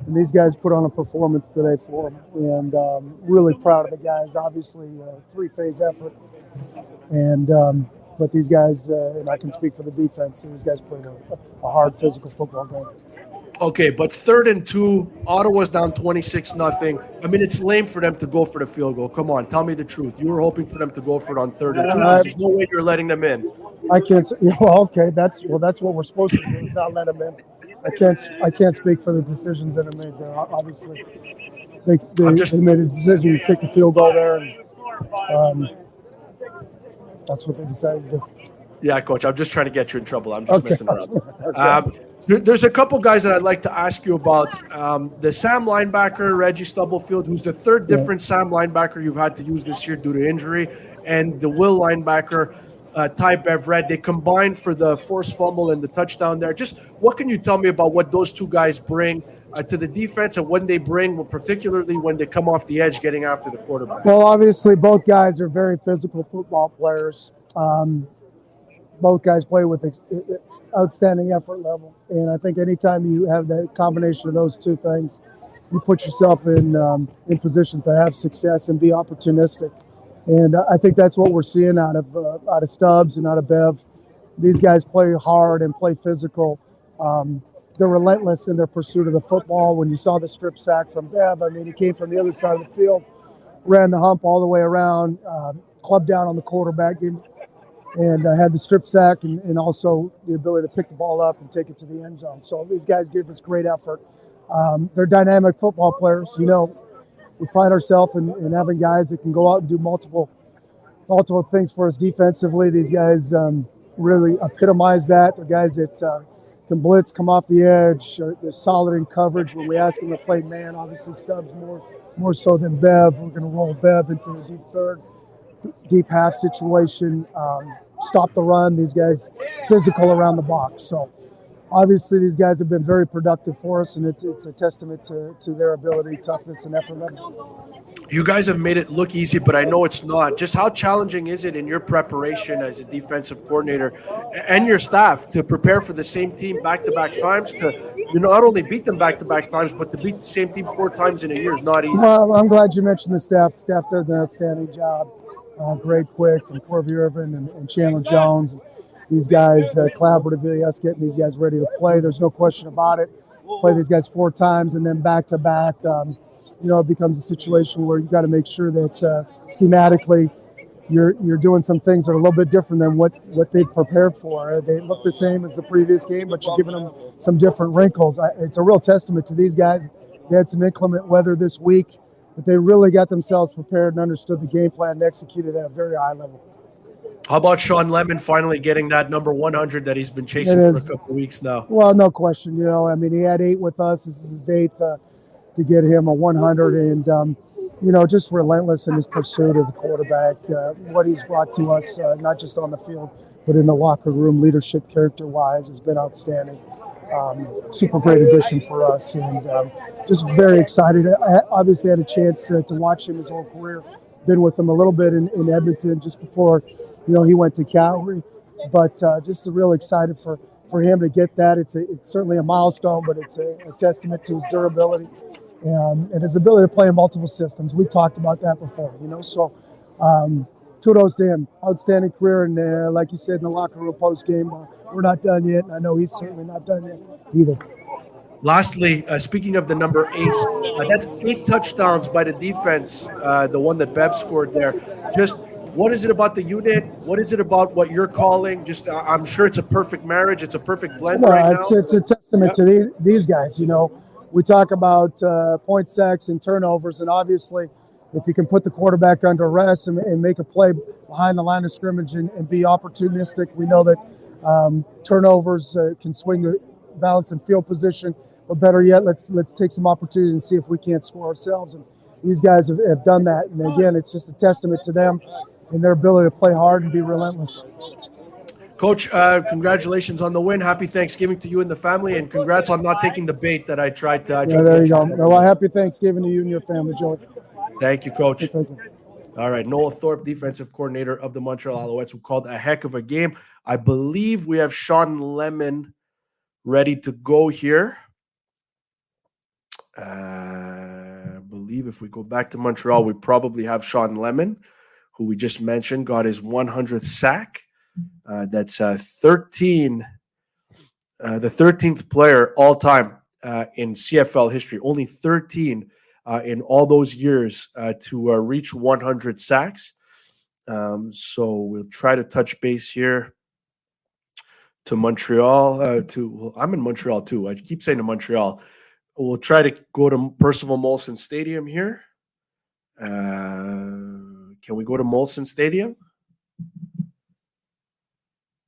and these guys put on a performance today for them, and really proud of the guys. Obviously, 3-phase effort, and but these guys, and I can speak for the defense, these guys played a hard physical football game. Okay, but 3rd and 2, Ottawa's down 26-0. I mean, it's lame for them to go for the field goal. Come on, tell me the truth. You were hoping for them to go for it on 3rd and 2. There's no way you're letting them in. I can't. Well, okay, that's what we're supposed to do. Is not let them in. I can't speak for the decisions that are made there. Obviously, they made a decision to take the field goal there, and that's what they decided to do. Yeah, Coach, I'm just trying to get you in trouble. I'm just messing around. Okay. There's a couple guys that I'd like to ask you about. The Sam linebacker, Reggie Stubblefield, who's the 3rd different Sam linebacker you've had to use this year due to injury, and the Will linebacker, Ty Beverett. They combined for the forced fumble and the touchdown there. Just what can you tell me about what those two guys bring to the defense and when they bring, particularly when they come off the edge getting after the quarterback? Well, obviously, both guys are very physical football players. Both guys play with outstanding effort level. And I think anytime you have that combination of those two things, you put yourself in positions to have success and be opportunistic. And I think that's what we're seeing out of Stubbs and out of Bev. These guys play hard and play physical. They're relentless in their pursuit of the football. When you saw the strip sack from Bev, I mean, he came from the other side of the field, ran the hump all the way around, clubbed down on the quarterback, and had the strip sack and also the ability to pick the ball up and take it to the end zone. So these guys give us great effort. They're dynamic football players. We pride ourselves in having guys that can go out and do multiple things for us defensively. These guys really epitomize that. They're guys that can blitz, come off the edge. They're solid in coverage. When we ask them to play man, obviously Stubbs more so than Bev. We're going to roll Bev into the deep third, deep half situation. Stop the run. These guys physical around the box. So obviously these guys have been very productive for us, and it's a testament to their ability, toughness, and effort level. You guys have made it look easy, but I know it's not. Just how challenging is it in your preparation as a defensive coordinator and your staff to prepare for the same team back-to-back times, to not only beat them back-to-back times, but to beat the same team 4 times in a year is not easy. Well, I'm glad you mentioned the staff. The staff does an outstanding job. Greg Quick and Corby Irvin and Chandler Jones. These guys collaboratively, us getting these guys ready to play. There's no question about it. Play these guys 4 times and then back-to-back. It becomes a situation where you got to make sure that schematically you're doing some things that are a little bit different than what they've prepared for. They look the same as the previous game, but you're giving them some different wrinkles. It's a real testament to these guys. They had some inclement weather this week, but they really got themselves prepared and understood the game plan and executed at a very high level. How about Sean Lemon finally getting that number 100 that he's been chasing for a couple of weeks now? Well, no question. He had 8 with us. This is his 8th. To get him a 100, and just relentless in his pursuit of the quarterback. What he's brought to us, not just on the field, but in the locker room, leadership, character-wise, has been outstanding. Super great addition for us, and just very excited. I obviously had a chance to watch him his whole career. Been with him a little bit in Edmonton just before, he went to Calgary. But just real excited for him to get that. It's certainly a milestone, but it's a testament to his durability and his ability to play in multiple systems. We've talked about that before, So kudos to him. Outstanding career, and like you said in the locker room post game, we're not done yet. And I know he's certainly not done yet either. Lastly, speaking of the number 8, that's 8 touchdowns by the defense, the one that Bev scored there. Just what is it about the unit? What is it about what you're calling? Just I'm sure it's a perfect marriage. It's a perfect blend right now. It's a testament to these guys. We talk about point sacks and turnovers, and obviously if you can put the quarterback under arrest and make a play behind the line of scrimmage and be opportunistic, we know that turnovers can swing the balance and field position. But better yet, let's take some opportunities and see if we can't score ourselves. And these guys have done that. And again, it's just a testament to them and their ability to play hard and be relentless. Coach, congratulations on the win. Happy Thanksgiving to you and the family, and congrats on not taking the bait that I tried to. There you go. Well, happy Thanksgiving to you and your family, Joey. Thank you, Coach. Thank you. All right, Noah Thorpe, defensive coordinator of the Montreal Alouettes, who called a heck of a game. I believe we have Sean Lemon ready to go here. I believe if we go back to Montreal, we probably have Sean Lemon, who we just mentioned, got his 100th sack. That's 13, the 13th player all time in CFL history. Only 13 in all those years to reach 100 sacks. So we'll try to touch base here to Montreal. I'm in Montreal too. I keep saying to Montreal. We'll try to go to Percival Molson Stadium here. Can we go to Molson Stadium?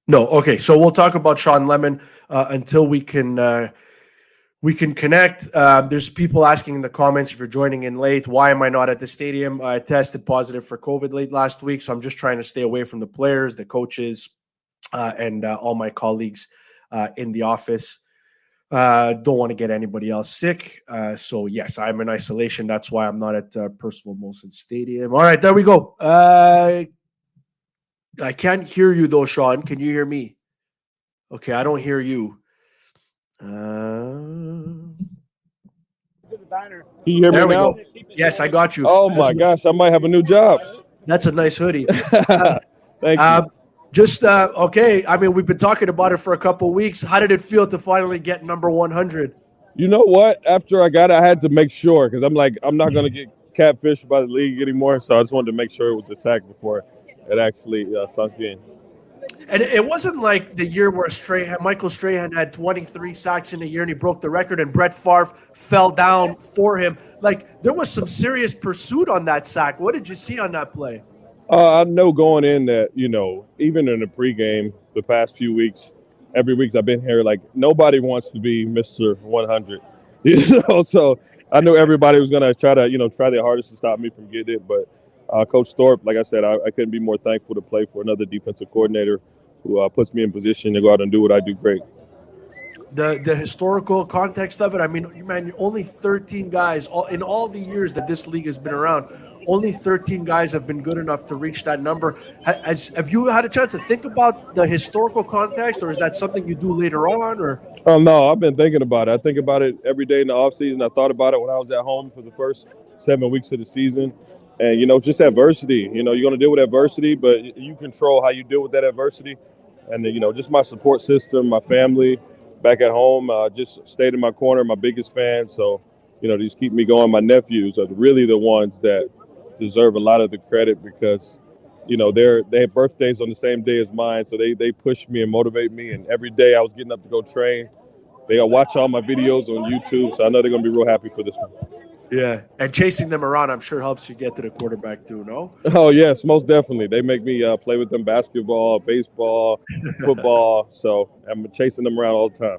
No. Okay. So we'll talk about Sean Lemon until we can connect. There's people asking in the comments if you're joining in late, why am I not at the stadium? I tested positive for COVID late last week, so I'm just trying to stay away from the players, the coaches, and all my colleagues in the office. Don't want to get anybody else sick. So yes, I'm in isolation. That's why I'm not at Percival Molson Stadium. All right, there we go. I can't hear you though, Sean. Can you hear me? Okay, I don't hear you. Can you hear me there we now? go. Yes, I got you. Oh my gosh, I might have a new job. That's a nice hoodie. Thank you. Okay. I mean, we've been talking about it for a couple of weeks. How did it feel to finally get number 100? You know what? After I got it, I had to make sure because I'm not going to get catfished by the league anymore. So I just wanted to make sure it was a sack before it actually sunk in. And it wasn't like the year where Michael Strahan had 23 sacks in a year and he broke the record and Brett Favre fell down for him. Like, there was some serious pursuit on that sack. What did you see on that play? I know going in that, even in the pregame the past few weeks, every week I've been here, like nobody wants to be Mr. 100, So I knew everybody was gonna try their hardest to stop me from getting it. But Coach Thorpe, like I said, I couldn't be more thankful to play for another defensive coordinator who puts me in position to go out and do what I do great. The historical context of it, I mean, man, only 13 guys in all the years that this league has been around. Only 13 guys have been good enough to reach that number. Have you had a chance to think about the historical context, or is that something you do later on? Or no, I've been thinking about it. I think about it every day in the offseason. I thought about it when I was at home for the first 7 weeks of the season. And, just adversity. You're going to deal with adversity, but you control how you deal with that adversity. And, just my support system, my family back at home, just stayed in my corner, my biggest fan. So, just keep me going. My nephews are really the ones that deserve a lot of the credit because, they have birthdays on the same day as mine. So they push me and motivate me. And every day I was getting up to go train. They watch all my videos on YouTube. So I know they're going to be real happy for this one. Yeah. And chasing them around, I'm sure, helps you get to the quarterback too, no? Oh, yes, most definitely. They make me play with them basketball, baseball, football. So I'm chasing them around all the time.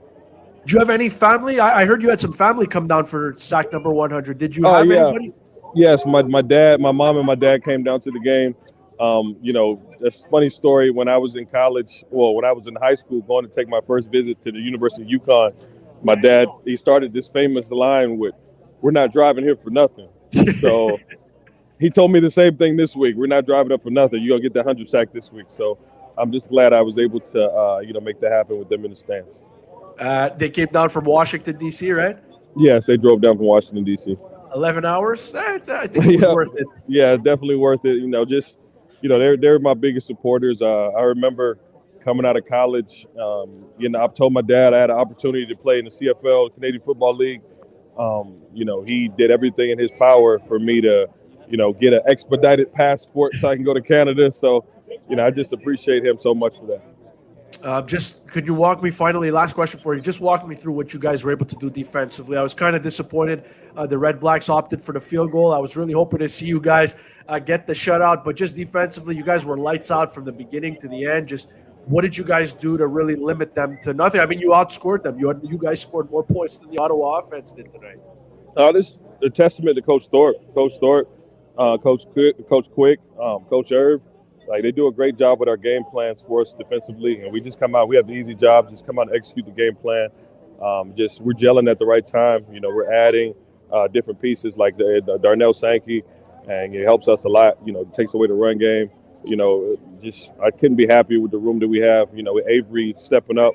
Do you have any family? I heard you had some family come down for sack number 100. Did you have anybody? Yes, my mom and my dad came down to the game. It's a funny story. When I was in college, when I was in high school, going to take my first visit to the University of UConn, my dad, he started this famous line with, "We're not driving here for nothing." So he told me the same thing this week. We're not driving up for nothing. You're going to get the 100 sack this week. So I'm just glad I was able to, make that happen with them in the stands. They came down from Washington, D.C., right? Yes, they drove down from Washington, D.C. 11 hours? I think it was worth it. Yeah, definitely worth it. They're my biggest supporters. I remember coming out of college, I told my dad I had an opportunity to play in the CFL, Canadian Football League. He did everything in his power for me to, get an expedited passport so I can go to Canada. So, I just appreciate him so much for that. Could you walk me, finally, last question for you, just walk me through what you guys were able to do defensively. I was kind of disappointed the Red Blacks opted for the field goal. I was really hoping to see you guys get the shutout, but just defensively, you guys were lights out from the beginning to the end. Just what did you guys do to really limit them to nothing? I mean, you outscored them. You guys scored more points than the Ottawa offense did tonight. This is a testament to Coach Thorpe, Coach Quick, Coach Irv. Like, they do a great job with our game plans for us defensively, and we just come out. We have the easy job, just come out and execute the game plan. We're gelling at the right time. We're adding different pieces like the Darnell Sankey, and it helps us a lot. It takes away the run game. I couldn't be happy with the room that we have. With Avery stepping up,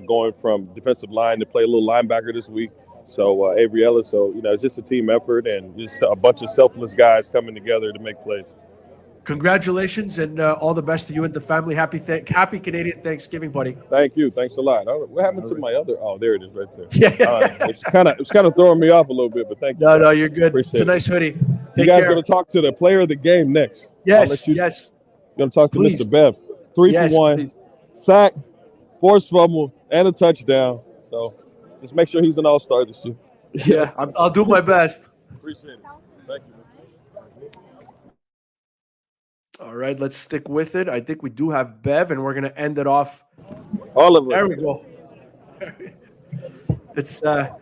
going from defensive line to play a little linebacker this week. So Avery Ellis. So it's just a team effort and just a bunch of selfless guys coming together to make plays. Congratulations and all the best to you and the family. Happy Canadian Thanksgiving, buddy. Thank you. Thanks a lot. What happened to my other? Oh, there it is right there. Yeah. It's kind of throwing me off a little bit, but thank you. No, you're good. Appreciate it's a nice hoodie. You guys are going to talk to the player of the game next. Yes. You're going to talk to Please. Mr. Bev. 3 for 1, please. sack, forced fumble, and a touchdown. So just make sure he's an all-star this year. Yeah, I'll do my best. Appreciate it. Thank you. All right, let's stick with it. I think we do have Bev, and we're going to end it off. All of it. There we go. It's Lemon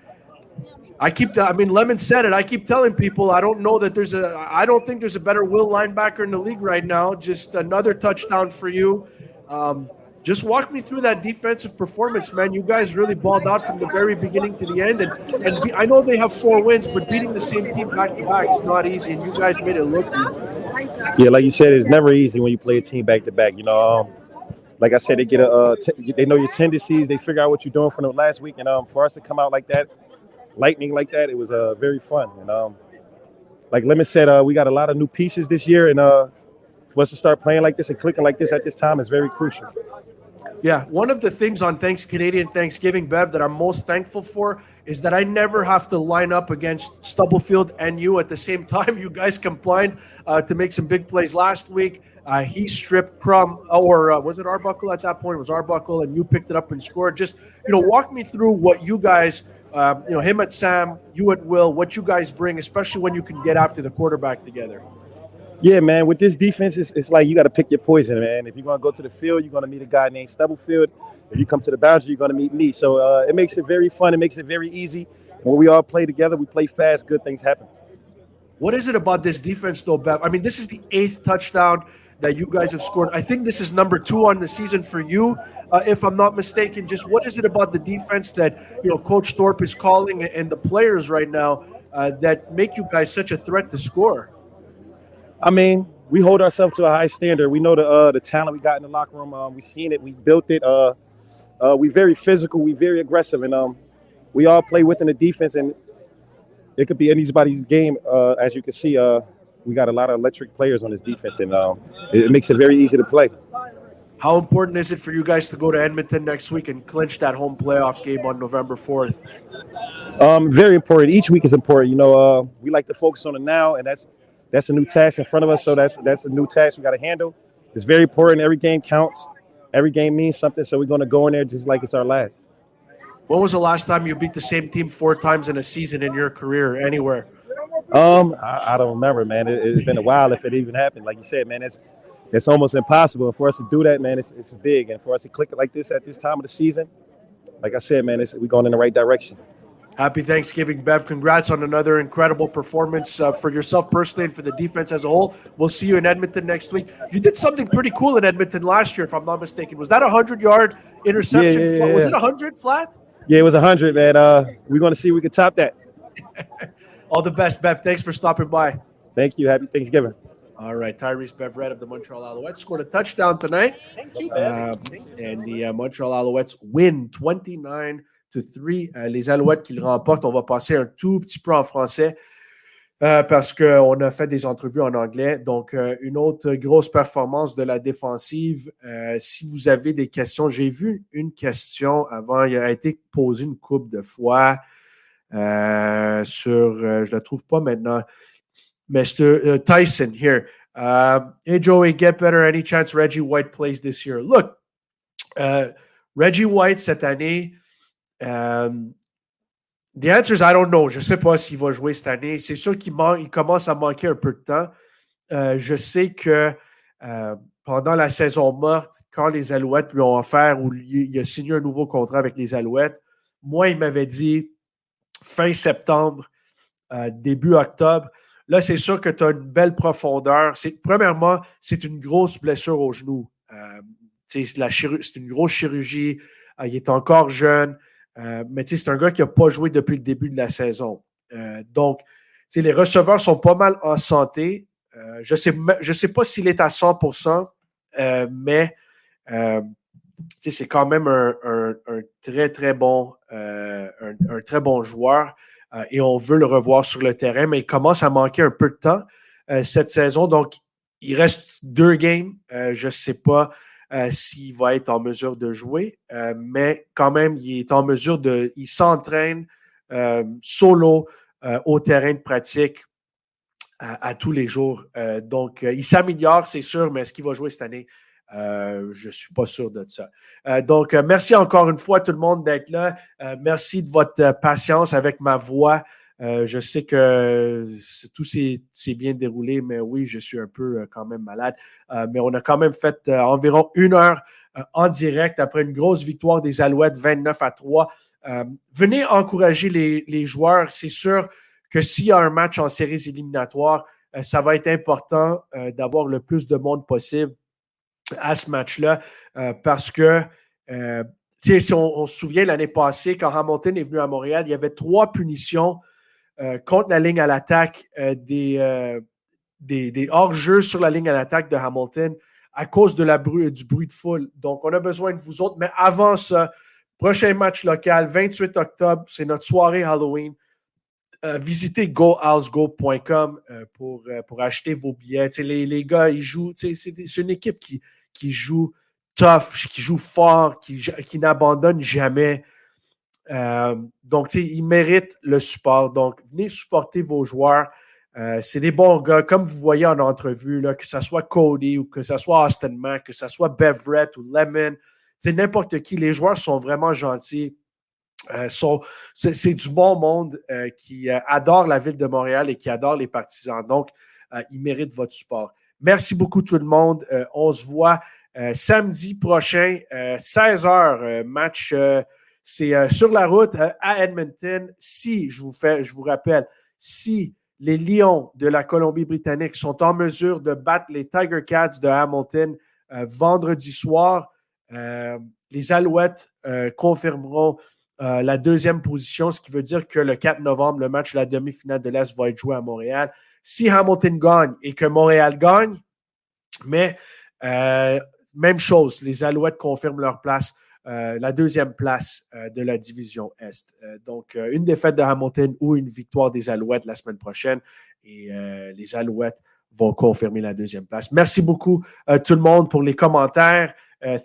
said it. I keep telling people I don't think there's a better will linebacker in the league right now. Just another touchdown for you. Just walk me through that defensive performance, man. You guys really balled out from the very beginning to the end. And I know they have 4 wins, but beating the same team back-to-back is not easy, and you guys made it look easy. Yeah, like you said, it's never easy when you play a team back-to-back. Like I said, they get they know your tendencies. They figure out what you're doing from the last week. And for us to come out like that, lightning like that, it was very fun. And like Lemon said, we got a lot of new pieces this year. And for us to start playing like this and clicking like this at this time is very crucial. Yeah, one of the things on Canadian Thanksgiving, Bev, that I'm most thankful for is that I never have to line up against Stubblefield and you at the same time. You guys combined to make some big plays last week. He stripped Crum, or was it Arbuckle at that point? It was Arbuckle, and you picked it up and scored. Just, walk me through what you guys, him at Sam, you at Will, what you guys bring, especially when you can get after the quarterback together. Yeah, man, with this defense, it's like you got to pick your poison, man. If you're going to go to the field, you're going to meet a guy named Stubblefield. If you come to the boundary, you're going to meet me. So it makes it very fun. It makes it very easy. When we all play together, we play fast, good things happen. What is it about this defense, though, Bev? I mean, this is the 8th touchdown that you guys have scored. I think this is number 2 on the season for you, if I'm not mistaken. Just what is it about the defense that, you know, Coach Thorpe is calling and the players right now that make you guys such a threat to score? I mean, we hold ourselves to a high standard. We know the talent we got in the locker room. We've seen it. We built it. We very physical. We very aggressive. And we all play within the defense. And it could be anybody's game. As you can see, we got a lot of electric players on this defense. And it makes it very easy to play. How important is it for you guys to go to Edmonton next week and clinch that home playoff game on November 4th? Very important. Each week is important. You know, we like to focus on the now, and that's a new task in front of us. So that's a new task we got to handle. It's very important. Every game counts. Every game means something. So we're going to go in there just like it's our last. When was the last time you beat the same team 4 times in a season in your career anywhere? I don't remember, man. It's been a while if it even happened. Like you said, man, it's almost impossible. And for us to do that, man, it's big. And for us to click it like this at this time of the season, like I said, man, we're going in the right direction. Happy Thanksgiving, Bev. Congrats on another incredible performance for yourself personally and for the defense as a whole. We'll see you in Edmonton next week. You did something pretty cool in Edmonton last year, if I'm not mistaken. Was that a 100-yard interception? Yeah. Was it 100 flat? Yeah, it was 100, man. We're going to see if we can top that. All the best, Bev. Thanks for stopping by. Thank you. Happy Thanksgiving. All right, Tyrese Beverette of the Montreal Alouettes scored a touchdown tonight. Thank you, and the Montreal Alouettes win 29-3. Les Alouettes qui le remportent. On va passer un tout petit peu en français parce qu'on a fait des entrevues en anglais. Donc, une autre grosse performance de la défensive. Si vous avez des questions, j'ai vu une question avant. Il a été posé une couple de fois je ne la trouve pas maintenant. Mr. Tyson here. Hey, Joey, get better. Any chance Reggie White plays this year? Look, Reggie White, cette année, the answer is I don't know. Je ne sais pas s'il va jouer cette année. C'est sûr qu'il commence à manquer un peu de temps. Je sais que pendant la saison morte, quand les Alouettes lui ont offert ou il a signé un nouveau contrat avec les Alouettes, moi, il m'avait dit fin septembre, début octobre. Là, c'est sûr que tu as une belle profondeur. Premièrement, c'est une grosse blessure au genou. C'est une grosse chirurgie. Il est encore jeune. Mais c'est un gars qui n'a pas joué depuis le début de la saison. Donc, les receveurs sont pas mal en santé. Je sais pas s'il est à 100%, mais c'est quand même un très, très bon, un très bon joueur. Et on veut le revoir sur le terrain, mais il commence à manquer un peu de temps cette saison. Donc, il reste 2 games. Je ne sais pas s'il va être en mesure de jouer, mais quand même, il est en mesure il s'entraîne solo au terrain de pratique à tous les jours. Donc, il s'améliore, c'est sûr, mais est-ce qu'il va jouer cette année? Je ne suis pas sûr de ça. Donc, merci encore une fois tout le monde d'être là. Merci de votre patience avec ma voix. Je sais que tout s'est bien déroulé, mais oui, je suis un peu quand même malade. Mais on a quand même fait environ 1 heure en direct après une grosse victoire des Alouettes, 29-3. Venez encourager les joueurs. C'est sûr que s'il y a un match en séries éliminatoires, ça va être important d'avoir le plus de monde possible à ce match-là, parce que si on se souvient l'année passée, quand Hamilton est venu à Montréal, il y avait 3 punitions contre la ligne à l'attaque, des hors-jeux sur la ligne à l'attaque de Hamilton à cause de du bruit de foule. Donc, on a besoin de vous autres. Mais avant ça, prochain match local, 28 octobre, c'est notre soirée Halloween. Visitez goalsgo.com pour acheter vos billets. Les gars, ils jouent. C'est une équipe qui joue tough, qui joue fort, qui n'abandonne jamais. Donc, ils méritent le support. Donc, venez supporter vos joueurs. C'est des bons gars, comme vous voyez en entrevue, là, que ce soit Cody ou que ce soit Austin Mack, que ce soit Beverette ou Lemon. C'est n'importe qui. Les joueurs sont vraiment gentils. C'est du bon monde qui adore la ville de Montréal et qui adore les partisans. Donc, ils méritent votre support. Merci beaucoup tout le monde. On se voit samedi prochain, 16h, match, c'est sur la route à Edmonton. Si, je vous rappelle, si les Lions de la Colombie-Britannique sont en mesure de battre les Tiger Cats de Hamilton vendredi soir, les Alouettes confirmeront la deuxième position, ce qui veut dire que le 4 novembre, le match de la demi-finale de l'Est va être joué à Montréal. Si Hamilton gagne et que Montréal gagne, mais même chose, les Alouettes confirment leur place, la deuxième place de la division Est. Donc, une défaite de Hamilton ou une victoire des Alouettes la semaine prochaine et les Alouettes vont confirmer la deuxième place. Merci beaucoup tout le monde pour les commentaires.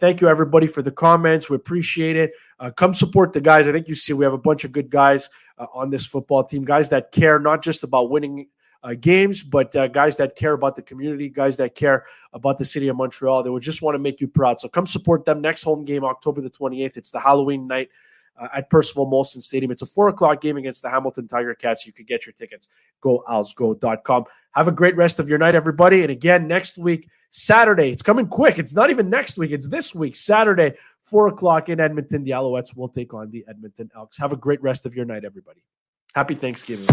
Thank you everybody for the comments. We appreciate it. Come support the guys. I think you see we have a bunch of good guys on this football team, guys that care not just about winning games, but guys that care about the community, guys that care about the city of Montreal. They would just want to make you proud. So come support them. Next home game, October the 28th. It's the Halloween night at Percival Molson Stadium. It's a 4 o'clock game against the Hamilton Tiger Cats. You can get your tickets. GoAlsGo.com. Have a great rest of your night, everybody. And again, next week, Saturday, it's coming quick. It's not even next week. It's this week, Saturday, 4 o'clock in Edmonton. The Alouettes will take on the Edmonton Elks. Have a great rest of your night, everybody. Happy Thanksgiving.